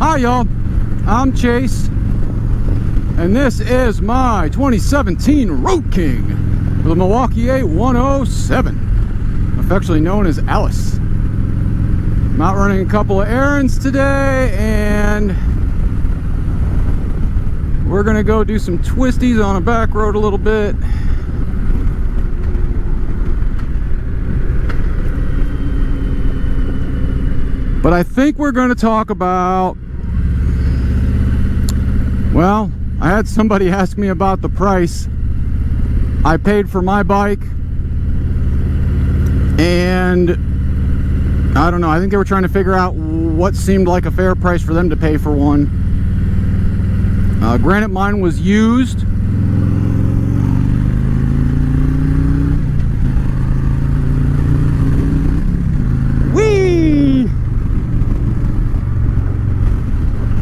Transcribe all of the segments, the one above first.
Hi y'all, I'm Chase, and this is my 2017 Road King for the Milwaukee-Eight 107, affectionately known as Alice. I'm out running a couple of errands today, and we're gonna go do some twisties on a back road a little bit. But I think we're going to talk about, well, I had somebody ask me about the price I paid for my bike, and I don't know, I think they were trying to figure out what seemed like a fair price for them to pay for one. Granted, mine was used.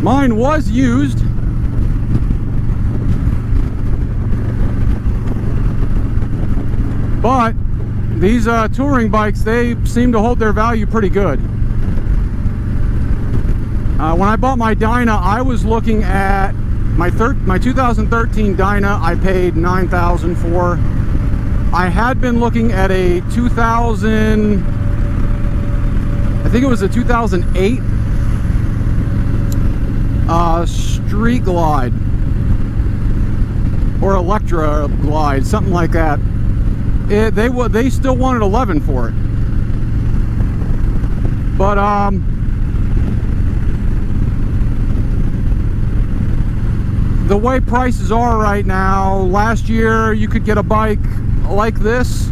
Mine was used, but these touring bikes, they seem to hold their value pretty good. When I bought my Dyna, I was looking at my 2013 Dyna. I paid $9,000 for. I had been looking at a 2000, I think it was a 2008 Street Glide or Electra Glide, something like that. They still wanted $11,000 for it, but the way prices are right now, last year you could get a bike like this.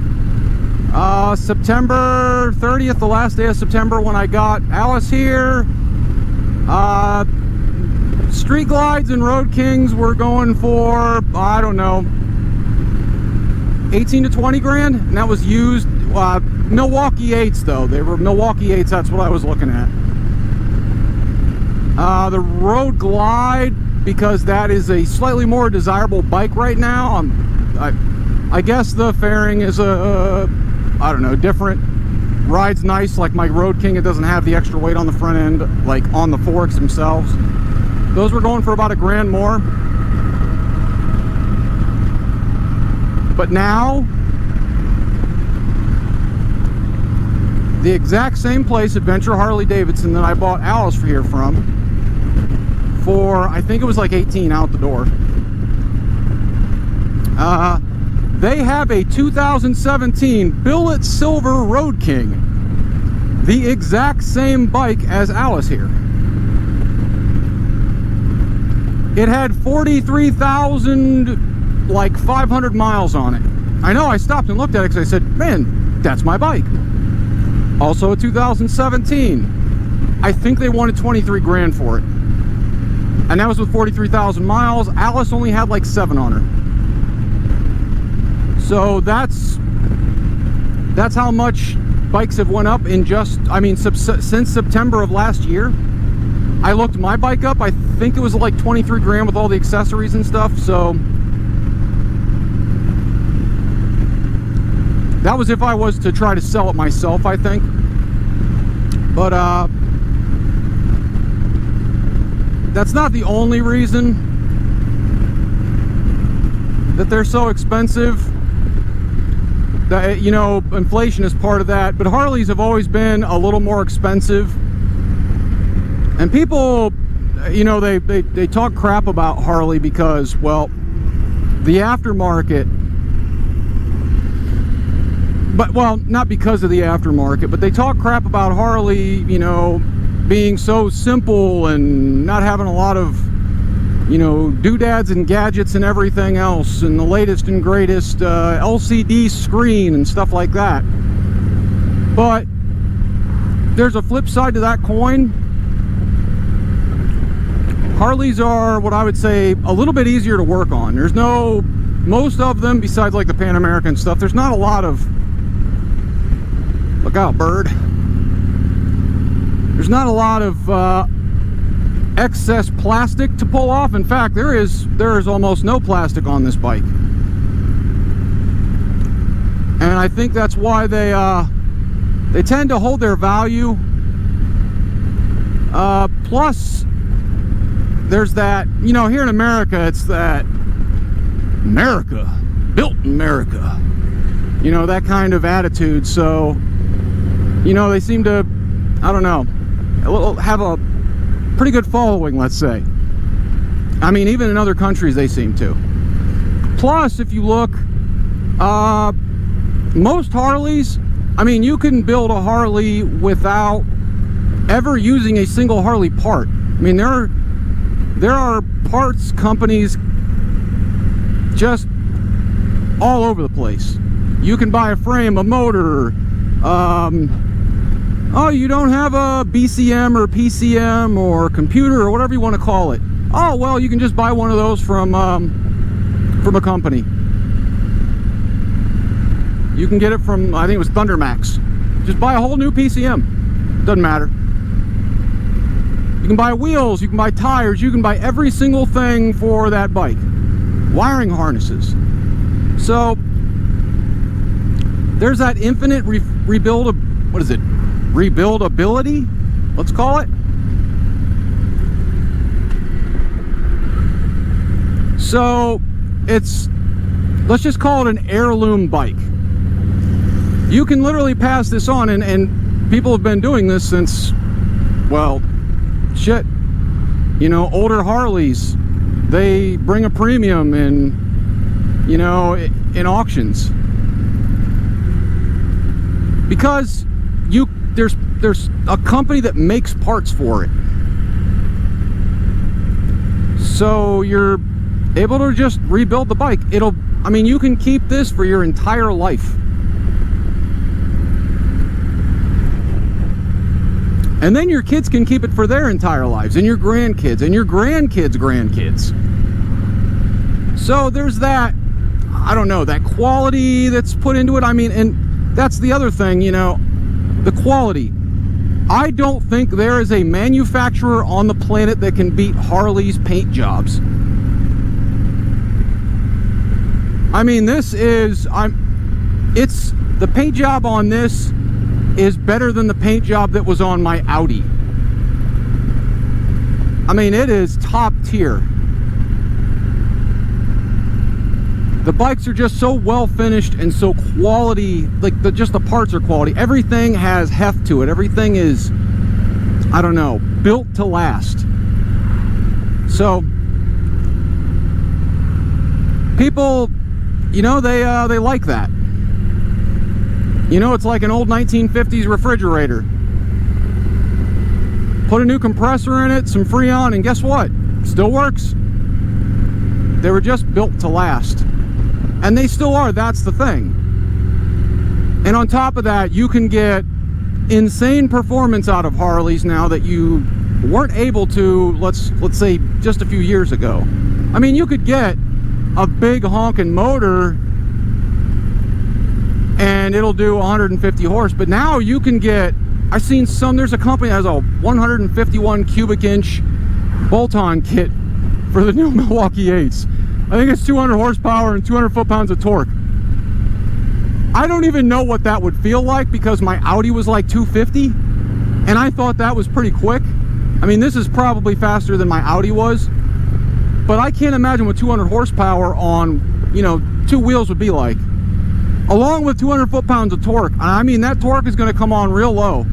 September 30th, the last day of September, when I got Alice here, Street Glides and Road Kings were going for, I don't know, 18 to 20 grand, and that was used. Milwaukee-Eights though, they were Milwaukee-Eights, that's what I was looking at. The Road Glide, because that is a slightly more desirable bike right now. I guess the fairing is I don't know, different. Rides nice, like my Road King, it doesn't have the extra weight on the front end, like on the forks themselves. Those were going for about $1,000 more. But now, the exact same place, Adventure Harley-Davidson, that I bought Alice for here from, for, I think it was like $18,000 out the door. They have a 2017 Billet Silver Road King, the exact same bike as Alice here. It had 43,500 miles on it. I know, I stopped and looked at it because I said, man, that's my bike. Also a 2017. I think they wanted 23 grand for it. And that was with 43,000 miles. Alice only had like 7 on her. So that's how much bikes have went up in just, I mean, since September of last year. I looked my bike up, I think it was like 23 grand with all the accessories and stuff, so that was if I was to try to sell it myself, I think. But that's not the only reason that they're so expensive. That, you know, inflation is part of that, but Harleys have always been a little more expensive. And people, you know, they talk crap about Harley because, well, the aftermarket, but, well, not because of the aftermarket, but they talk crap about Harley, you know, being so simple and not having a lot of, you know, doodads and gadgets and everything else, and the latest and greatest LCD screen and stuff like that. But there's a flip side to that coin. Harleys are, what I would say, a little bit easier to work on. There's no, most of them, besides like the Pan American stuff, there's not a lot of, look out, bird. There's not a lot of excess plastic to pull off. In fact, there is almost no plastic on this bike. And I think that's why they tend to hold their value. Plus, there's that, you know, here in America, it's that America, built in America, you know, that kind of attitude. So, you know, they seem to, I don't know, have a pretty good following, let's say. I mean, even in other countries, they seem to. Plus, if you look, most Harleys, I mean, you can build a Harley without ever using a single Harley part. I mean, there are parts companies just all over the place. You can buy a frame, a motor. Oh, you don't have a BCM or PCM or computer or whatever you want to call it. Oh, well, you can just buy one of those from a company. You can get it from, I think it was Thundermax. Just buy a whole new PCM. Doesn't matter. You can buy wheels, you can buy tires, you can buy every single thing for that bike. Wiring harnesses. So there's that infinite rebuildability, let's call it. So it's, let's just call it an heirloom bike. You can literally pass this on, and people have been doing this since, well, shit, you know, older Harleys, they bring a premium in, you know, in auctions, because there's a company that makes parts for it. So you're able to just rebuild the bike. I mean, you can keep this for your entire life. And then your kids can keep it for their entire lives, and your grandkids, and your grandkids' grandkids. So there's that, I don't know, that quality that's put into it. I mean, and that's the other thing, you know, the quality. I don't think there is a manufacturer on the planet that can beat Harley's paint jobs. I mean, this is, the paint job on this is better than the paint job that was on my Audi. I mean, it is top tier. The bikes are just so well finished and so quality, like just the parts are quality. Everything has heft to it. Everything is, I don't know, built to last. So people, you know, they like that. You know, it's like an old 1950s refrigerator. Put a new compressor in it, some Freon, and guess what? Still works. They were just built to last. And they still are, that's the thing. And on top of that, you can get insane performance out of Harleys now that you weren't able to, let's say, just a few years ago. I mean, you could get a big honking motor and it'll do 150 horse, but now you can get, I've seen some, there's a company that has a 151 cubic inch bolt-on kit for the new Milwaukee-Eights. I think it's 200 horsepower and 200 foot-pounds of torque. I don't even know what that would feel like, because my Audi was like 250, and I thought that was pretty quick. I mean, this is probably faster than my Audi was, but I can't imagine what 200 horsepower on, you know, two wheels would be like. Along with 200 foot-pounds of torque. I mean, that torque is going to come on real low.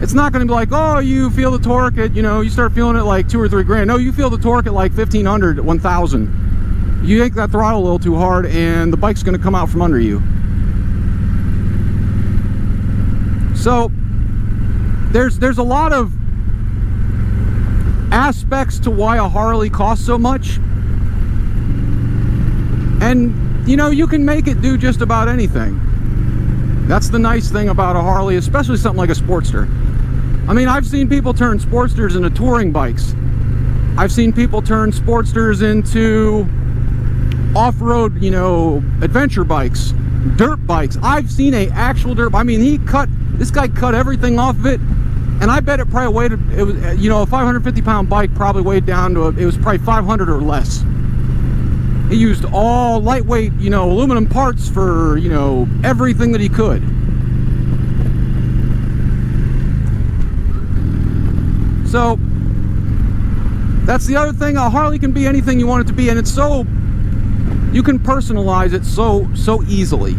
It's not going to be like, oh, you feel the torque at, you know, you start feeling it like 2 or 3 grand. No, you feel the torque at like 1,500, 1,000. You yank that throttle a little too hard, and the bike's going to come out from under you. So there's a lot of aspects to why a Harley costs so much, and you know, you can make it do just about anything. That's the nice thing about a Harley, especially something like a Sportster. I mean, I've seen people turn Sportsters into touring bikes. I've seen people turn Sportsters into off-road, you know, adventure bikes, dirt bikes. I've seen a actual dirt, I mean, this guy cut everything off of it, and I bet it probably weighed, it was, you know, a 550-pound bike probably weighed down to, it was probably 500 or less. He used all lightweight, you know, aluminum parts for, you know, everything that he could. So That's the other thing. A Harley can be anything you want it to be, and it's so, you can personalize it so easily.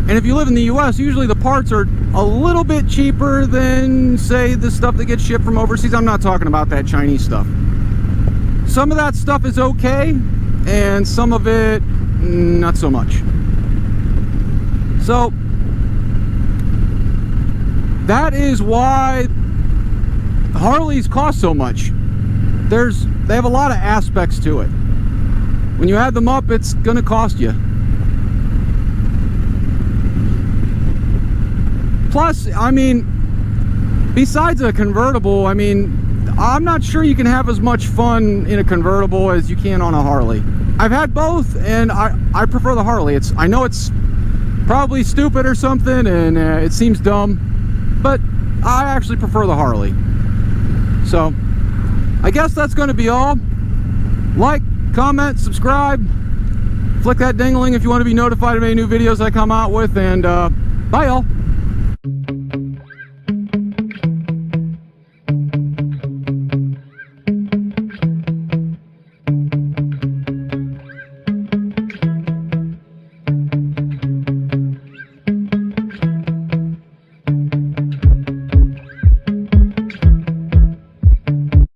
And if you live in the US, usually the parts are a little bit cheaper than, say, the stuff that gets shipped from overseas. I'm not talking about that Chinese stuff. Some of that stuff is okay, and some of it not so much. So that is why Harleys cost so much. They have a lot of aspects to it. When you add them up, it's gonna cost you. Plus, I mean, besides a convertible, I mean, I'm not sure you can have as much fun in a convertible as you can on a Harley. I've had both, and I prefer the Harley. I know it's probably stupid or something, and it seems dumb, but I actually prefer the Harley. So, I guess that's going to be all. Like, comment, subscribe, flick that ding-a-ling if you want to be notified of any new videos I come out with, and bye, y'all.